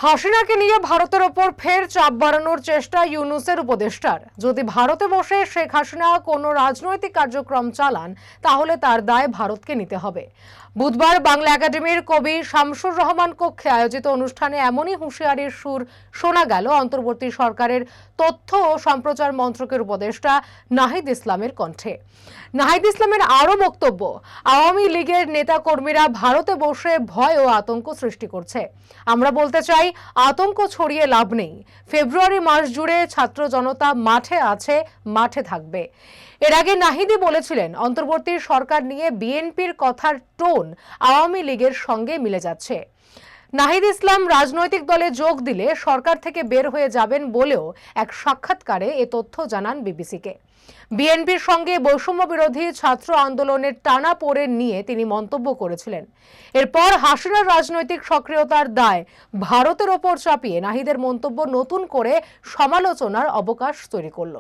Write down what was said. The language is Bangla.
হাসিনাকে নিয়ে ভারতের ওপর ফের চাপ বাড়ানোর চেষ্টা ইউনূসের উপদেষ্টার। যদি ভারতে বসে শেখ হাসিনা কোনো রাজনৈতিক কার্যক্রম চালান তাহলে তার দায় ভারতকে নিতে হবে। বুধবার বাংলা একাডেমির কবি শামসুর রহমান কক্ষে আয়োজিত অনুষ্ঠানে এমনই হুঁশিয়ারির সুর শোনা গেল অন্তর্বর্তী সরকারের তথ্য ও সম্প্রচার মন্ত্রকের উপদেষ্টা নাহিদ ইসলামের কণ্ঠে। নাহিদ ইসলামের আরও বক্তব্য, আওয়ামী লীগের নেতাকর্মীরা ভারতে বসে ভয় ও আতঙ্ক সৃষ্টি করছে। আমরা বলতে চাই, আতঙ্ক ছড়িয়ে লাভ নেই। ফেব্রুয়ারি মাস জুড়ে ছাত্র জনতা মাঠে আছে, মাঠে থাকবে। এর আগে নাহিদি বলেছিলেন, অন্তর্বর্তী সরকার নিয়ে বিএনপির কথার টোন আওয়ামী লীগের সঙ্গে মিলে যাচ্ছে। নাহিদ ইসলাম রাজনৈতিক দলে যোগ দিলে সরকার থেকে বের হয়ে যাবেন বলেও এক সাক্ষাৎকারে এ তথ্য জানান বিবিসিকে। বিএনপির সঙ্গে বৈষম্য বিরোধী ছাত্র আন্দোলনের টানাপোড়েন নিয়ে তিনি মন্তব্য করেছিলেন। এরপর হাসিনার রাজনৈতিক সক্রিয়তার দায় ভারতের ওপর চাপিয়ে নাহিদের মন্তব্য নতুন করে সমালোচনার অবকাশ তৈরি করল।